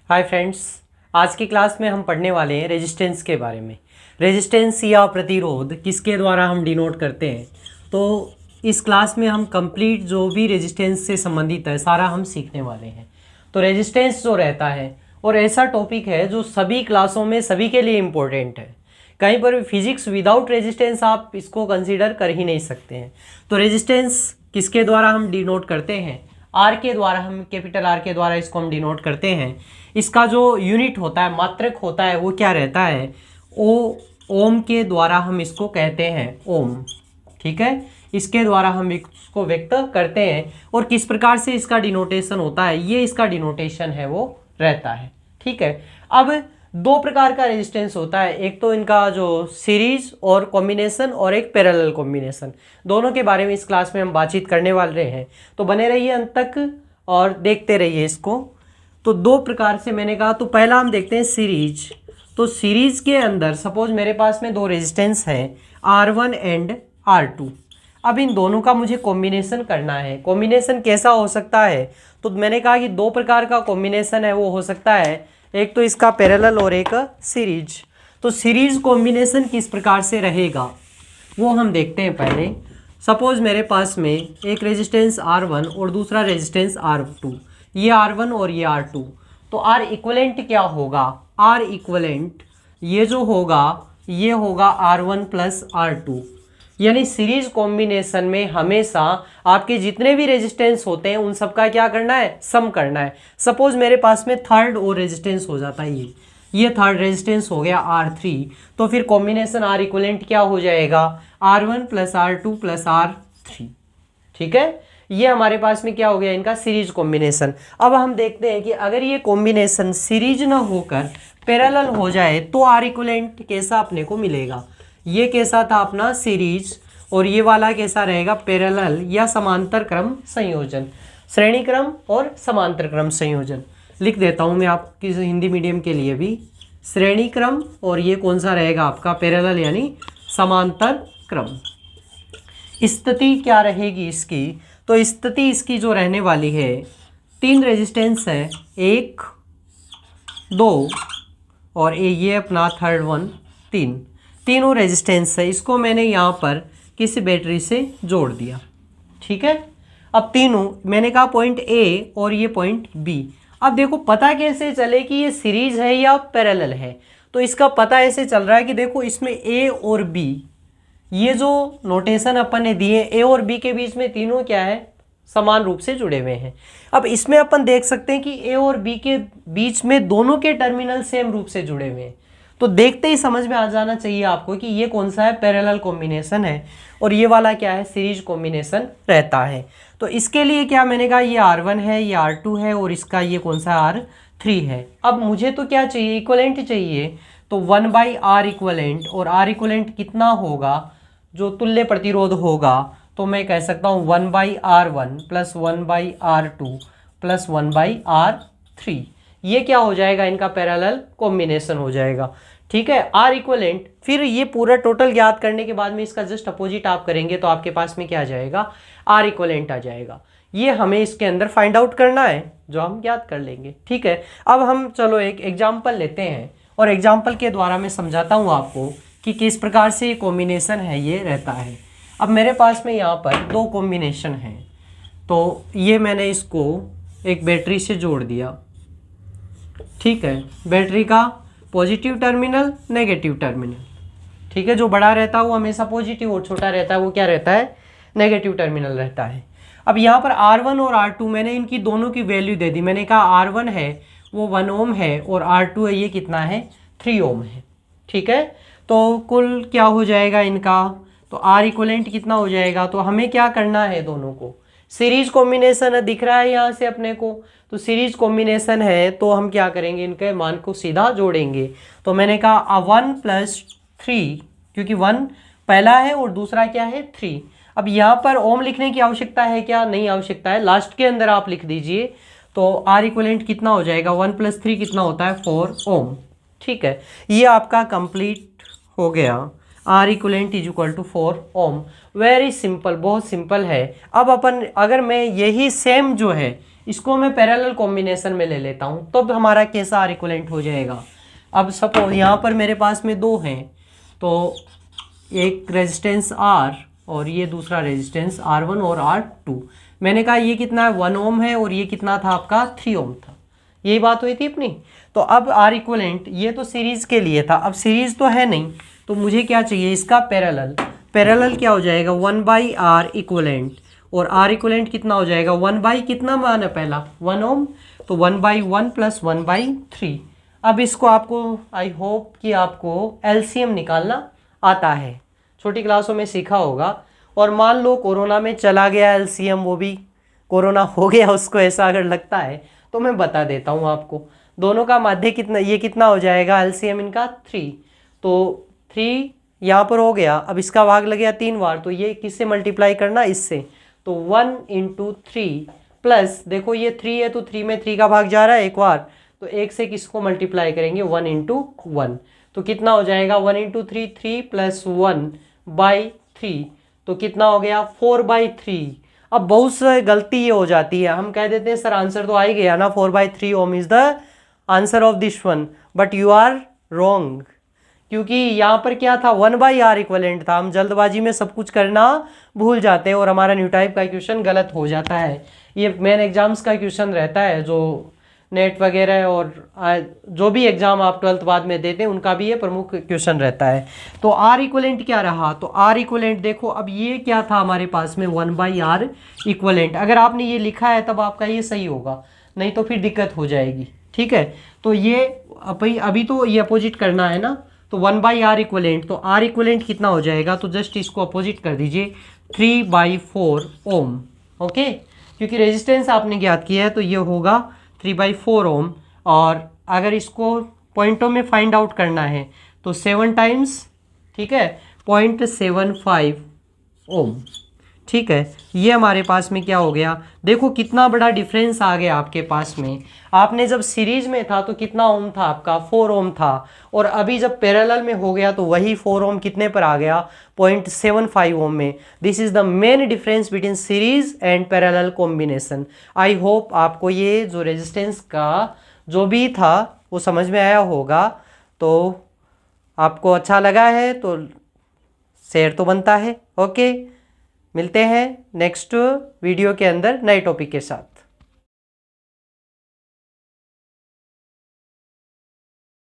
Hi friends, आज की class में हम पढ़ने वाले हैं रेजिस्टेंस के बारे में। रेजिस्टेंस या प्रतिरोध किसके द्वारा हम डिनोट करते हैं, तो इस क्लास में हम कंप्लीट जो भी रेजिस्टेंस से संबंधित है सारा हम सीखने वाले हैं। तो रेजिस्टेंस जो रहता है और ऐसा टॉपिक है जो सभी क्लासों में सभी के लिए इम्पोर्टेंट है। कहीं पर भी फिजिक्स विदाउट रेजिस्टेंस आप इसको कंसीडर कर ही नहीं सकते हैं। तो रेजिस्टेंस किसके द्वारा हम डिनोट करते हैं? आर के द्वारा, हम कैपिटल आर के द्वारा इसको हम डिनोट करते हैं। इसका जो यूनिट होता है, मात्रक होता है, वो क्या रहता है? ओम के द्वारा हम इसको कहते हैं ओम। ठीक है, इसके द्वारा हम इसको व्यक्त करते हैं। और किस प्रकार से इसका डिनोटेशन होता है, ये इसका डिनोटेशन है वो रहता है। ठीक है, अब दो प्रकार का रेजिस्टेंस होता है, एक तो इनका जो सीरीज और कॉम्बिनेशन और एक पैरेलल कॉम्बिनेशन। दोनों के बारे में इस क्लास में हम बातचीत करने वाले हैं, तो बने रहिए अंत तक और देखते रहिए इसको। तो दो प्रकार से मैंने कहा, तो पहला हम देखते हैं सीरीज। तो सीरीज के अंदर सपोज मेरे पास में दो रेजिस्टेंस है R1 एंड R2। अब इन दोनों का मुझे कॉम्बिनेशन करना है। कॉम्बिनेशन कैसा हो सकता है? तो मैंने कहा कि दो प्रकार का कॉम्बिनेशन है, वो हो सकता है एक तो इसका पैरेलल और एक सीरीज। तो सीरीज कॉम्बिनेशन किस प्रकार से रहेगा वो हम देखते हैं पहले। सपोज मेरे पास में एक रेजिस्टेंस R1 और दूसरा रेजिस्टेंस R2, ये R1 और ये R2। तो R इक्वलेंट क्या होगा? R इक्वलेंट ये जो होगा ये होगा R1 प्लस R2। यानी सीरीज कॉम्बिनेशन में हमेशा आपके जितने भी रेजिस्टेंस होते हैं उन सबका क्या करना है? सम करना है। सपोज मेरे पास में थर्ड और रेजिस्टेंस हो जाता है, ये थर्ड रेजिस्टेंस हो गया R3, तो फिर कॉम्बिनेशन R इक्वलेंट क्या हो जाएगा? R1 plus R2 plus R3। ठीक है, ये हमारे पास में क्या हो गया? इनका सीरीज कॉम्बिनेशन। अब हम देखते हैं कि अगर ये कॉम्बिनेशन सीरीज ना होकर पैरेलल हो जाए तो R इक्वलेंट कैसा अपने को मिलेगा? ये कैसा था अपना? सीरीज, और ये वाला कैसा रहेगा? पैरेलल या समांतर क्रम संयोजन। श्रेणी क्रम और समांतर क्रम संयोजन लिख देता हूँ मैं आपकी हिंदी मीडियम के लिए भी। श्रेणी क्रम और ये कौन सा रहेगा आपका? पैरेलल यानी समांतर क्रम। स्थिति क्या रहेगी इसकी? तो स्थिति इसकी जो रहने वाली है, तीन रेजिस्टेंस है, 1 2 और ये अपना थर्ड वन, तीनों रेजिस्टेंस है। इसको मैंने यहाँ पर किसी बैटरी से जोड़ दिया। ठीक है, अब तीनों मैंने कहा पॉइंट ए और ये पॉइंट बी। अब देखो पता कैसे चले कि ये सीरीज है या पैरेलल है? तो इसका पता ऐसे चल रहा है कि देखो इसमें ए और बी, ये जो नोटेशन अपन ने दिए, ए और बी के बीच में तीनों क्या है? समान रूप से जुड़े हुए हैं। अब इसमें अपन देख सकते हैं कि ए और बी के बीच में दोनों के टर्मिनल सेम रूप से जुड़े हुए हैं। तो देखते ही समझ में आ जाना चाहिए आपको कि ये कौन सा है? पैरेलल कॉम्बिनेशन है, और ये वाला क्या है? सीरीज कॉम्बिनेशन रहता है। तो इसके लिए क्या मैंने कहा, ये R1 है, ये R2 है, और इसका ये कौन सा? R3 है। अब मुझे तो क्या चाहिए? इक्वलेंट चाहिए। तो 1/R इक्वलेंट, और R इक्वलेंट कितना होगा? जो तुल्य प्रतिरोध होगा, तो मैं कह सकता हूँ 1/R1 plus 1/R2 plus 1/R3। ये क्या हो जाएगा? इनका पैरेलल कॉम्बिनेशन हो जाएगा। ठीक है, R इक्वलेंट, फिर ये पूरा टोटल ज्ञात करने के बाद में इसका जस्ट अपोजिट आप करेंगे तो आपके पास में क्या आ जाएगा? R इक्वलेंट आ जाएगा। ये हमें इसके अंदर फाइंड आउट करना है, जो हम ज्ञात कर लेंगे। ठीक है, अब हम चलो एक एग्जाम्पल लेते हैं, और एग्जाम्पल के द्वारा मैं समझाता हूँ आपको कि किस प्रकार से ये कॉम्बिनेशन है ये रहता है। अब मेरे पास में यहाँ पर दो कॉम्बिनेशन हैं, तो ये मैंने इसको एक बैटरी से जोड़ दिया। ठीक है, बैटरी का पॉजिटिव टर्मिनल, नेगेटिव टर्मिनल। ठीक है, जो बड़ा रहता है वो हमेशा पॉजिटिव, और छोटा रहता है वो क्या रहता है? नेगेटिव टर्मिनल रहता है। अब यहाँ पर R1 और R2 मैंने इनकी दोनों की वैल्यू दे दी। मैंने कहा R1 है वो 1 ओम है, और R2 है ये कितना है? 3 ओम है। ठीक है, तो कुल क्या हो जाएगा इनका? तो R इक्वलेंट कितना हो जाएगा? तो हमें क्या करना है? दोनों को सीरीज कॉम्बिनेशन दिख रहा है यहाँ से अपने को, तो सीरीज कॉम्बिनेशन है, तो हम क्या करेंगे? इनके मान को सीधा जोड़ेंगे। तो मैंने कहा 1 प्लस 3, क्योंकि 1 पहला है और दूसरा क्या है? 3। अब यहाँ पर ओम लिखने की आवश्यकता है क्या? नहीं आवश्यकता है, लास्ट के अंदर आप लिख दीजिए। तो R इक्वलेंट कितना हो जाएगा? 1 प्लस 3 कितना होता है? 4 ओम। ठीक है, ये आपका कंप्लीट हो गया। R equivalent is equal to 4 ohm. Very simple, बहुत सिंपल है। अब अपन अगर मैं यही सेम जो है इसको मैं पैरेलल कॉम्बिनेशन में ले लेता हूँ, तब हमारा कैसा आर इक्वलेंट हो जाएगा। अब सपोज यहाँ पर मेरे पास में दो हैं, तो एक रेजिस्टेंस आर और ये दूसरा रेजिस्टेंस R1 और R2। मैंने कहा ये कितना है 1 ओम है और ये कितना था आपका 3 ओम था, यही बात हुई थी अपनी। तो अब आर इक्वलेंट, ये तो सीरीज़ के लिए था, अब सीरीज़ तो है नहीं, तो मुझे क्या चाहिए इसका पैरेलल। पैरेलल क्या हो जाएगा 1/R इक्वलेंट, और आर इक्वलेंट कितना हो जाएगा 1 कितना मान है पहला 1 ओम, तो 1/1 + 1/3। अब इसको आपको, आई होप कि आपको एलसीएम निकालना आता है, छोटी क्लासों में सीखा होगा। और मान लो कोरोना में चला गया एलसीएम, वो भी कोरोना हो गया उसको, ऐसा अगर लगता है तो मैं बता देता हूँ आपको। दोनों का माध्य कितना, ये कितना हो जाएगा एलसीएम इनका 3, तो 3 यहाँ पर हो गया। अब इसका भाग लग गया 3 बार, तो ये किससे मल्टीप्लाई करना, इससे, तो 1 × 3 प्लस, देखो ये 3 है तो 3 में 3 का भाग जा रहा है एक बार, तो 1 से किसको मल्टीप्लाई करेंगे 1 × 1, तो कितना हो जाएगा 1 × 3 3 + 1/3, तो कितना हो गया 4/3। अब बहुत से गलती ये हो जाती है, हम कह देते हैं सर आंसर तो आ ही गया ना, 4/3 ohm is the answer of this one, but you are wrong, क्योंकि यहाँ पर क्या था 1/R इक्वलेंट था। हम जल्दबाजी में सब कुछ करना भूल जाते हैं और हमारा न्यू टाइप का क्वेश्चन गलत हो जाता है। ये मेन एग्जाम्स का क्वेश्चन रहता है, जो नेट वगैरह और जो भी एग्जाम आप 12th बाद में देते हैं उनका भी ये प्रमुख क्वेश्चन रहता है। तो आर इक्वलेंट क्या रहा, तो आर इक्वलेंट देखो, अब ये क्या था हमारे पास में 1/R इक्वलेंट। अगर आपने ये लिखा है तब आपका ये सही होगा, नहीं तो फिर दिक्कत हो जाएगी, ठीक है। तो ये अभी तो ये अपोजिट करना है ना, तो 1/R इक्वलेंट, तो आर इक्वलेंट कितना हो जाएगा, तो जस्ट इसको अपोजिट कर दीजिए 3/4 ओम, ओके, क्योंकि रेजिस्टेंस आपने ज्ञात किया है तो ये होगा 3/4 ओम। और अगर इसको पॉइंटों में फाइंड आउट करना है तो 7 टाइम्स, ठीक है, 0.75 ओम, ठीक है। ये हमारे पास में क्या हो गया, देखो कितना बड़ा डिफरेंस आ गया आपके पास में। आपने जब सीरीज में था तो कितना ओम था आपका 4 ओम था, और अभी जब पैरेलल में हो गया तो वही 4 ओम कितने पर आ गया 0.75 ओम में। This is the main difference between series and parallel combination. I hope आपको ये जो रेजिस्टेंस का जो भी था वो समझ में आया होगा। तो आपको अच्छा लगा है तो शेयर तो बनता है, ओके। मिलते हैं नेक्स्ट वीडियो के अंदर नए टॉपिक के साथ।